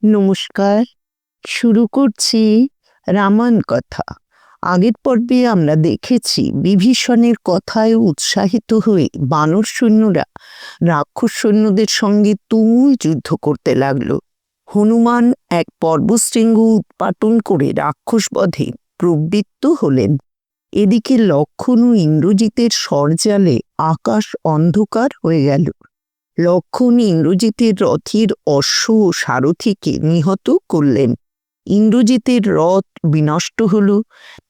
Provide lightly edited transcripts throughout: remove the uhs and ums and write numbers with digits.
নমস্কার। শুরু করছি রামায়ণ কথা। আগের পর্বে আমরা দেখেছি বিভীষণের কথায় উৎসাহিত হয়ে বানর সৈন্যরা রাক্ষস সৈন্যদের সঙ্গে তুমুল যুদ্ধ করতে লাগলো। হনুমান এক পর্বশৃঙ্গ উৎপাটন করে রাক্ষস বধে প্রবৃত্ত হলেন। এদিকে লক্ষ্মণ ও ইন্দ্রজিতের স্বরজালে আকাশ অন্ধকার হয়ে গেল। লক্ষ্মণ ইন্দ্রজিতের রথের অশ্ব ও সারথিকে নিহত করলেন। ইন্দ্রজিতের রথ বিনষ্ট হল।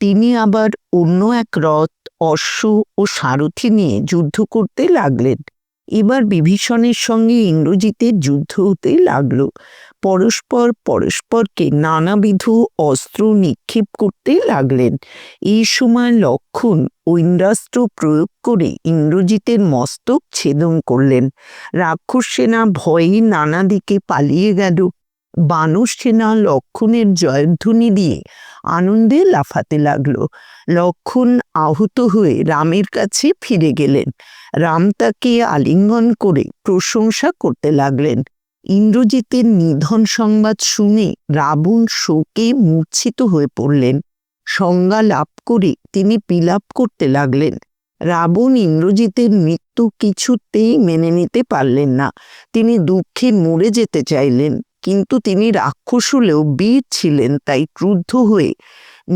তিনি আবার অন্য এক রথ, অশ্ব ও সারথি নিয়ে যুদ্ধ করতে লাগলেন। এবার বিভীষণের সঙ্গে ইন্দ্রজিতের যুদ্ধ হতে লাগল। পরস্পরকে নানাবিধ অস্ত্র নিক্ষেপ করতে লাগলেন। এই সময় লক্ষ্মণ ঐন্দ্রাস্ত্র প্রয়োগ করে ইন্দ্রজিতের মস্তক ছেদন করলেন। রাক্ষস সেনা ভয়ে নানা দিকে পালিয়ে গেল। বানর সেনা লক্ষ্মণের জয়ধ্বনি দিয়ে আনন্দে লাফাতে লাগলো। লক্ষ্মণ আহত হয়ে রামের কাছে ফিরে গেলেন। রাম তাকে আলিঙ্গন করে প্রশংসা করতে লাগলেন। ইন্দ্রজিতের নিধন সংবাদ শুনে রাবণ শোকে মূর্ছিত হয়ে পড়লেন। সংজ্ঞা লাভ করে তিনি বিলাপ করতে লাগলেন। রাবণ ইন্দ্রজিতের মৃত্যু কিছুতেই মেনে নিতে পারলেন না। তিনি দুঃখে মরে যেতে চাইলেন, কিন্তু তিনি রাক্ষস হলেও বীর ছিলেন, তাই ক্রুদ্ধ হয়ে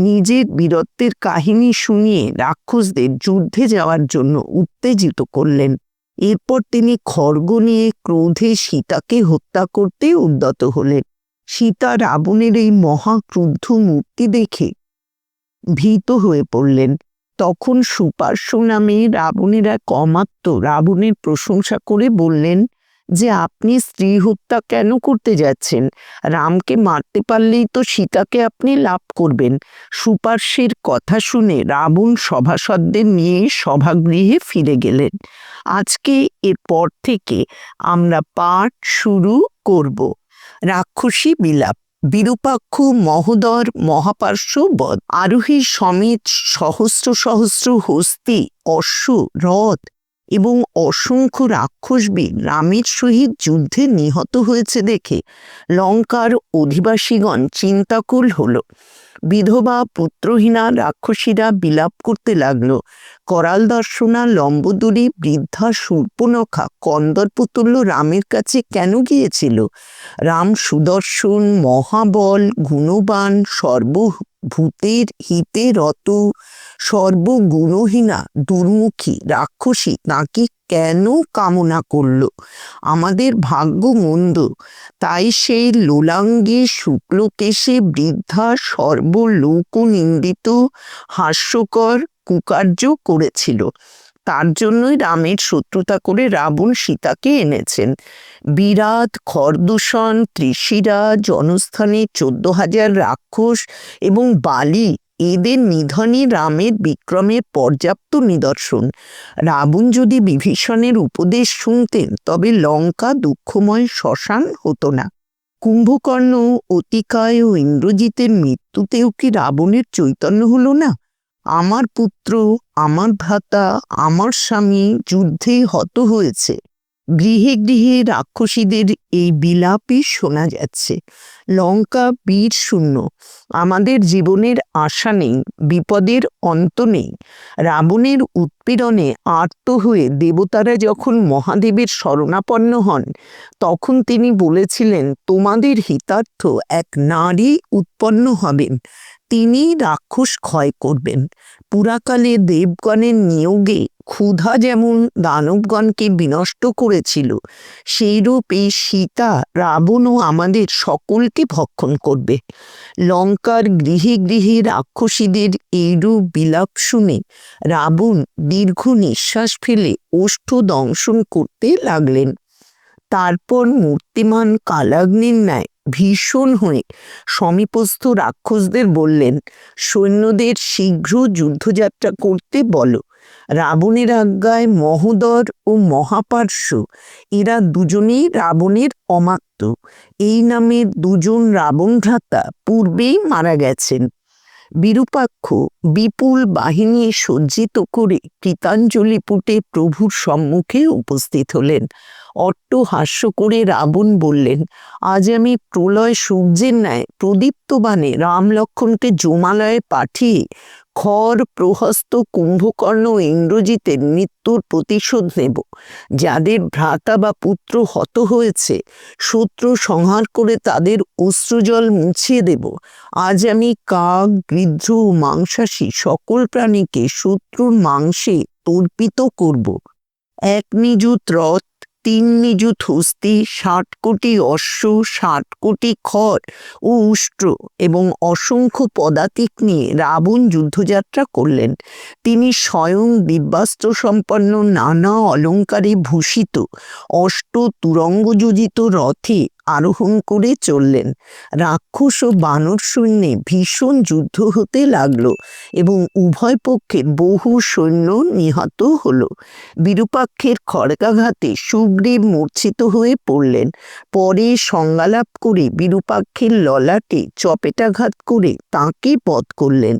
নিজের বীরত্বের কাহিনী শুনিয়ে রাক্ষসদের যুদ্ধে যাওয়ার জন্য উত্তেজিত করলেন। এরপর তিনি খড়গ নিয়ে ক্রোধে সীতাকে হত্যা করতে উদ্যত হলেন। সীতা রাবণের এই মহাক্রুদ্ধ মূর্তি দেখে ভীত হয়ে পড়লেন। তখন সুপার্শ্ব নামে রাবণের এক অমাত্য রাবণের প্রশংসা করে বললেন যে আপনি স্ত্রী হত্যা কেন করতে যাচ্ছেন? রামকে মারতে পারলেই তো সীতাকে আপনি লাভ করবেন। সুপার্শ্বের কথা শুনে রাবণ সভাসদদের নিয়ে সভাগৃহে ফিরে গেলেন। আজকে এরপর থেকে আমরা পাঠ শুরু করব। রাক্ষসী বিলাপ। বিরূপাক্ষ মহোদর মহাপার্শ্ব বধ। আরোহী সমেত সহস্র সহস্র হস্তি, অশ্ব, রথ এবং অসংখ্য রাক্ষসবীর রামের সহিত যুদ্ধে নিহত হয়েছে দেখে লঙ্কার অধিবাসীগণ চিন্তাকুল হল। বিধবা পুত্রহীনা রাক্ষসীরা বিলাপ করতে লাগলো। করাল দর্শনা লম্বোদরী বৃদ্ধা শূর্পণখা কন্দর্পতুল্য রামের কাছে কেন গিয়েছিল? রাম সুদর্শন, মহাবল, গুণবান, সর্বভূতের হিতে রত, সর্বগুণহীনা দুর্মুখী রাক্ষসী তাকে কেন কামনা করল? আমাদের ভাগ্য মন্দ, তাই সেই লোলাঙ্গে শুক্লকেশে বৃদ্ধা সর্বলোকনিন্দিত হাস্যকর কুকার্য করেছিল। তার জন্যই রামের শত্রুতা করে রাবণ সীতাকে এনেছেন। বিরাট, খরদূষণ, ত্রিশিরা, জনস্থানে 14,000 রাক্ষস এবং বালি, এদের নিধনই রামের বিক্রমের পর্যাপ্ত নিদর্শন। রাবণ যদি বিভীষণের উপদেশ শুনতেন তবে লঙ্কা দুঃখময় শ্মশান হতো না। কুম্ভকর্ণ, অতিকায় ও ইন্দ্রজিতের মৃত্যুতেও কি রাবণের চৈতন্য হলো না? আমার পুত্র, আমার ভ্রাতা, আমার স্বামী যুদ্ধে হত হয়েছে। গৃহে গৃহে রাক্ষসীদের এই বিলাপই শোনা যাচ্ছে। লঙ্কা বীর শূন্য। আমাদের জীবনের আশা নেই, বিপদের অন্ত নেই। রাবণের উৎপীড়নে আর্ত হয়ে দেবতারা যখন মহাদেবের শরণাপন্ন হন, তখন তিনি বলেছিলেন তোমাদের হিতার্থ এক নারী উৎপন্ন হবেন, তিনি রাক্ষস ক্ষয় করবেন। পুরাকালে দেবগণের নিয়োগে ক্ষুধা যেমন দানবগণকে বিনষ্ট করেছিল, সেইরূপ এই সীতা রাবণ ও আমাদের সকলকে ভক্ষণ করবে। লঙ্কার গৃহে গৃহে রাক্ষসীদের এইরূপ বিলাপ শুনে রাবণ দীর্ঘ নিঃশ্বাস ফেলে ওষ্ঠ দংশন করতে লাগলেন। তারপর মূর্তিমান কালাগ্নির ন্যায় ভীষণ হয়ে সমীপস্থ রাক্ষসদের বললেন, সৈন্যদের শীঘ্র যুদ্ধযাত্রা করতে বলো। রাবণের আজ্ঞায় মহোদর ও মহাপার্শ্ব এরা দুজনেই রাবণের অমাত্য। এই নামের দুজন রাবণ ভ্রাতা পূর্বেই মারা গেছেন। বিরূপাক্ষ বিপুল বাহিনী সজ্জিত করে কৃতাঞ্জলি পুটে প্রভুর সম্মুখে উপস্থিত হলেন। অট্টহাস্য করে রাবণ বললেন, আজ আমি প্রলয় সূর্যের ন্যায় প্রদীপ্তবাণে রাম লক্ষ্মণকে জমালয়ে পাঠিয়ে খর প্রহস্ত কুম্ভকর্ণ ও ইন্দ্রজিতের মৃত্যুর প্রতিশোধ নেব। যাদের ভ্রাতা বা পুত্র হত হয়েছে, শত্রু সংহার করে তাদের অশ্রুজল মুছিয়ে দেব। আজ আমি কাক, গৃধ্র ও মাংসাশী সকল প্রাণীকে শত্রুর মাংসে তর্পিত করব। 1 নিযুত রথ, 3 নিযুত হস্তি, 60 কোটি অশ্ব, 60 কোটি খড় ও উষ্ট্র এবং অসংখ্য পদাতিক নিয়ে রাবণ যুদ্ধযাত্রা করলেন। তিনি স্বয়ং দিব্যাস্ত্র সম্পন্ন নানা অলঙ্কারে ভূষিত তুরঙ্গযোজিত রথে আরোহণ করে চললেন। রাক্ষস ও বানর সৈন্যে ভীষণ যুদ্ধ হতে লাগলো এবং উভয় পক্ষের বহু সৈন্য নিহত হলো। বিরূপাক্ষের খড়গাঘাতে সুগ্রীব মূর্ছিত হয়ে পড়লেন। পরে সংজ্ঞালাপ করে বিরূপাক্ষের ললাটে চপেটাঘাত করে তাঁকে বধ করলেন।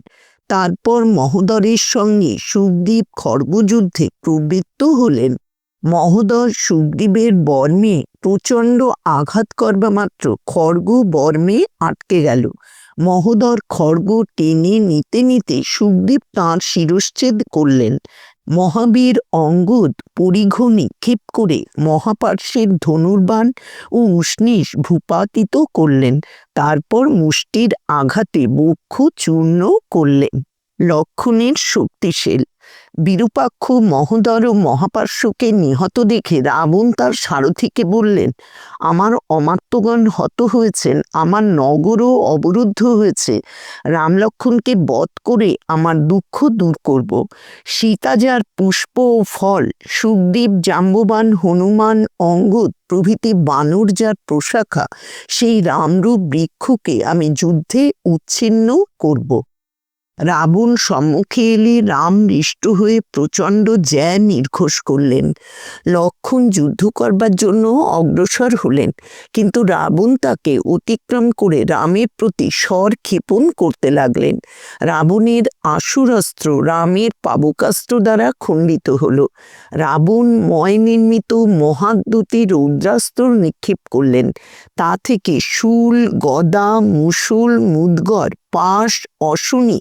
তারপর মহোদরের সঙ্গে সুগ্রীব খড়গযুদ্ধে প্রবৃত্ত হলেন। মহোদর সুগ্রীবের বর্মে প্রচণ্ড আঘাত করবা মাত্র খড়গ বর্মে আটকে গেল। মহোদর খড়গ টেনে নিতে নিতে সুগ্রীব তাঁর শিরশ্ছেদ করলেন। মহাবীর অঙ্গদ পরিঘ নিক্ষেপ করে মহাপার্শ্বের ধনুর্বাণ ও উষ্ণীষ ভূপাতিত করলেন। তারপর মুষ্টির আঘাতে বক্ষ চূর্ণ করলেন। লক্ষণের শক্তিশীল। বিরূপাক্ষ মহোদর ও মহাপার্শ্বকে নিহত দেখে রাবণ তার সারথিকে বললেন, আমার অমাত্যগণ হত হয়েছেন, আমার নগরও অবরুদ্ধ হয়েছে। রাম লক্ষ্মণকে বধ করে আমার দুঃখ দূর করব। সীতা যার পুষ্প ও ফল, সুগ্রীব, জাম্ববান, হনুমান, অঙ্গদ প্রভৃতি বানর যার প্রশাখা, সেই রামরূপ বৃক্ষকে আমি যুদ্ধে উচ্ছিন্ন করব। রাবণ সম্মুখে এলে রাম হৃষ্ট হয়ে প্রচণ্ড জ্যা নির্ঘোষ করলেন। লক্ষ্মণ যুদ্ধ করবার জন্য অগ্রসর হলেন, কিন্তু রাবণ তাকে অতিক্রম করে রামের প্রতি স্বর ক্ষেপণ করতে লাগলেন। রাবণের আসুরাস্ত্র রামের পাবকাস্ত্র দ্বারা খণ্ডিত হল। রাবণ ময় নির্মিত মহাদ্যুতি রৌদ্রাস্ত্র নিক্ষেপ করলেন। তা থেকে শূল, গদা, মুসল, মুদ্গর, পাশ, অশনি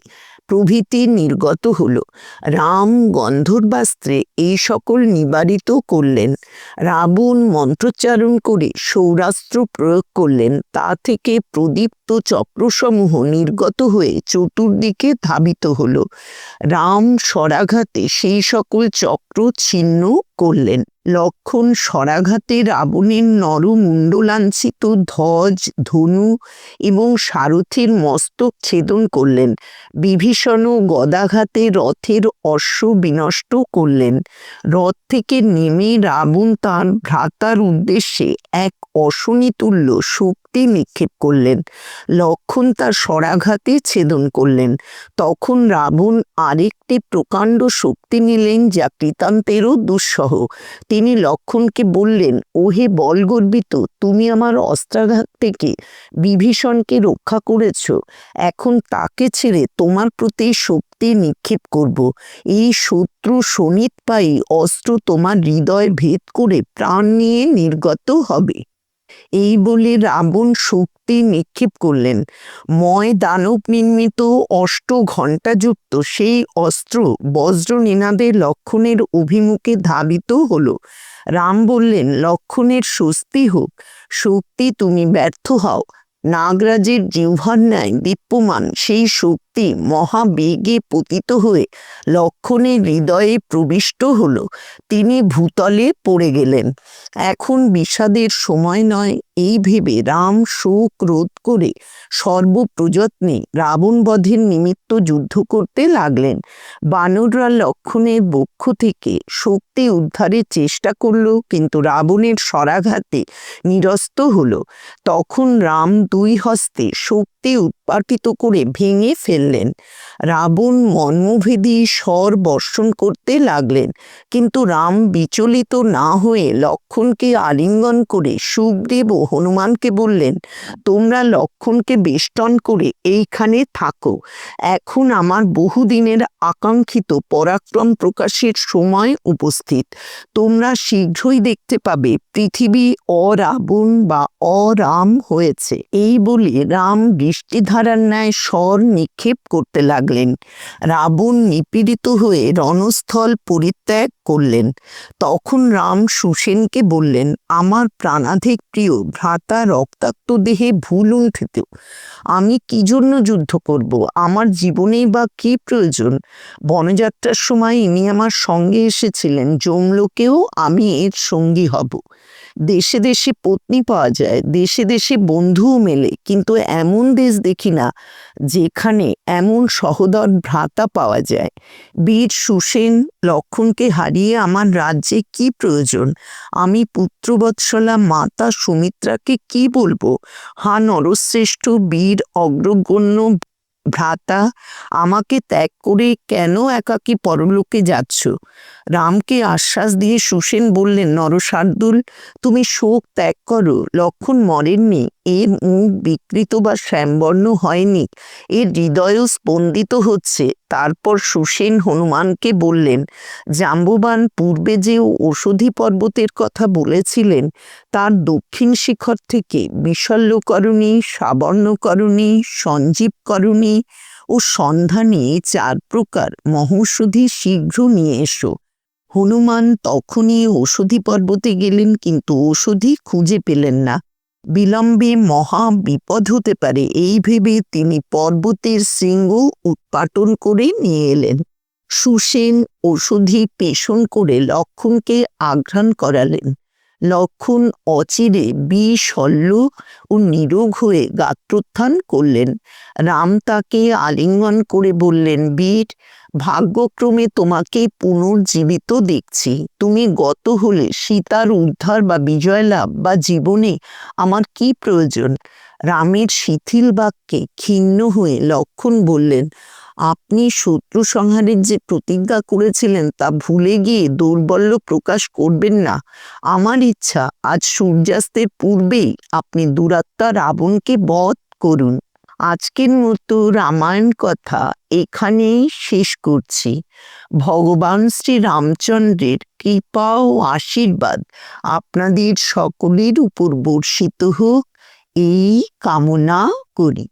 প্রভৃতি নির্গত হল। রাম গন্ধর্বাস্ত্রে এই সকল নিবারিত করলেন। রাবণ মন্ত্রোচ্চারণ করে সৌরাস্ত্র প্রয়োগ করলেন। তা থেকে প্রদীপ্ত চক্রসমূহ নির্গত হয়ে চতুর্দিকে ধাবিত হল। রাম স্বরাঘাতে সেই সকল চক্র ছিন্ন করলেন। লক্ষ্মণ স্বরাঘাতে রাবণের নরমুণ্ডলাঞ্ছিত ধ্বজ, ধনু এবং সারথির মস্তক ছেদন করলেন। বিভীষণ গদাঘাতে রথের অশ্ব বিনষ্ট করলেন। রথ থেকে নেমে রাবণ তাঁর ভ্রাতার উদ্দেশ্যে এক অশনিতুল্য শক্তি নিক্ষেপ করলেন। লক্ষ্মণ তার স্বরাঘাতে ছেদন করলেন। তখন রাবণ আরেকটি প্রকাণ্ড শক্তি নিলেন, যা কৃতান্তেরও দুঃসহ। তিনি লক্ষ্মণকে বললেন, ওহে বলগর্বিত, তুমি আমার অস্ত্রাঘাত থেকে বিভীষণকে রক্ষা করেছ। এখন তাকে ছেড়ে তোমার প্রতি শক্তি নিক্ষেপ করব। এই শত্রু শোণিতপায়ী অস্ত্র তোমার হৃদয় ভেদ করে প্রাণ নিয়ে নির্গত হবে। এই বলে রাবণ শক্তি নিক্ষেপ করলেন। ময় দানব নির্মিত ঘণ্টাযুক্ত সেই অস্ত্র বজ্র নিনাদে লক্ষ্মণের অভিমুখে ধাবিত হলো। রাম বললেন, লক্ষ্মণের স্বস্তি হোক। শক্তি তুমি ব্যর্থ হও। নাগরাজের জিহ্বার ন্যায় দীপ্যমান সেই শক্তি মহাবেগে পতিত হয়ে লক্ষ্মণের হৃদয়ে প্রবিষ্ট হলো। তিনি ভূতলে পড়ে গেলেন। এখন বিষাদের সময় নয়, এই ভেবে রাম শোক রোধ করে সর্বপ্রযত্নে রাবণ বধের নিমিত্ত যুদ্ধ করতে লাগলেন। বানররা লক্ষ্মণের বক্ষ থেকে শক্তি উদ্ধারের চেষ্টা করল, কিন্তু রাবণের স্বরাঘাতে নিরস্ত হলো। তখন রাম 2 হস্তে শক্তি উৎপাটিত করে ভেঙে ফেললেন। রাবণ মর্মভেদী স্বর বর্ষণ করতে লাগলেন, কিন্তু রাম বিচলিত না হয়ে লক্ষ্মণকে আলিঙ্গন করে সুগ্রীব ও হনুমানকে বললেন, তোমরা লক্ষ্মণকে বেষ্টন করে এইখানে থাকো। এখন আমার বহুদিনের আকাঙ্ক্ষিত পরাক্রম প্রকাশের সময় উপস্থিত। তোমরা শীঘ্রই দেখতে পাবে পৃথিবী অরাবণ বা অরাম হয়েছে। এই বলে রাম বৃষ্টিধারার ন্যায় স্বর নিক্ষেপ করতে লাগলেন। রাবণ নিপীড়িত হয়ে রণস্থল পরিত্যাগ করলেন। তখন রাম সুসেনকে বললেন, আমার প্রাণাধিক প্রিয় ভ্রাতা রক্তাক্ত দেহে ভুলুণ্ঠিত, আমি কি জন্য যুদ্ধ করব? আমার জীবনেই বা কি প্রয়োজন? বনযাত্রার সময় ইনি আমার সঙ্গে এসেছিলেন, যমলোকেও আমি এর সঙ্গী হব। দেশে দেশে পত্নী পাওয়া যায়, দেশে দেশে বন্ধুও মেলে, কিন্তু এমন দেশ দেখি না যেখানে এমন সহোদর ভ্রাতা পাওয়া যায়। বীর সুসেন লক্ষণকে হারিয়ে আমার রাজ্যে কি প্রয়োজন? আমি পুত্রবৎসলা মাতা সুমিত্রাকে কি বলবো? হা নরশ্রেষ্ঠ বীর অগ্রগণ্য ভ্রাতা, আমাকে ত্যাগ করে কেন একাকী পরলোকে যাচ্ছ? রামকে আশ্বাস দিয়ে সুসেন বললেন, নরশার্দুল, তুমি শোক ত্যাগ করো। লক্ষণ মরেননি, এর মুখ বিকৃত বা শ্যামবর্ণ হয়নি, এর হৃদয়ও স্পন্দিত হচ্ছে। তারপর সুসেন হনুমানকে বললেন, জাম্ববান পূর্বে যে ঔষধি পর্বতের কথা বলেছিলেন, তার দক্ষিণ শিখর থেকে বিশল্যকরণী, সাবর্ণকরণী, সঞ্জীবকরণী ও সন্ধানী 4 প্রকার মহৌষধি শীঘ্র নিয়ে এসো। হনুমান তখনই ঔষধি পর্বতে গেলেন, কিন্তু ঔষধি খুঁজে পেলেন না। বিলম্বে মহা বিপদ হতে পারে, এই ভেবে তিনি পর্বতের শৃঙ্গ উৎপাটন করে নিয়ে এলেন। সুসেন ঔষধি পেষণ করে লক্ষণকে আঘ্রাণ করালেন। লক্ষণ অচিরে বিশল্য ও নিরোগ হয়ে গাত্রোত্থান করলেন। রাম তাকে আলিঙ্গন করে বললেন, বীর, ভাগ্যক্রমে তোমাকে পুনর্জীবিত দেখছি। তুমি গত হলে সীতার উদ্ধার বা বিজয় লাভ বা জীবনে আমার কি প্রয়োজন? রামের শিথিল বাক্যে ক্ষিণ্ণ হয়ে লক্ষণ বললেন, আপনি শত্রু সংহারের যে প্রতিজ্ঞা করেছিলেন তা ভুলে গিয়ে দৌর্বল্য প্রকাশ করবেন না। আমার ইচ্ছা আজ সূর্যাস্তের পূর্বেই আপনি দুরাত্মা রাবণকে বধ করুন। আজকের মতো রামায়ণ কথা এখানেই শেষ করছি। ভগবান শ্রী রামচন্দ্রের কৃপা ও আশীর্বাদ আপনাদের সকলের উপর বর্ষিত হোক, এই কামনা করি।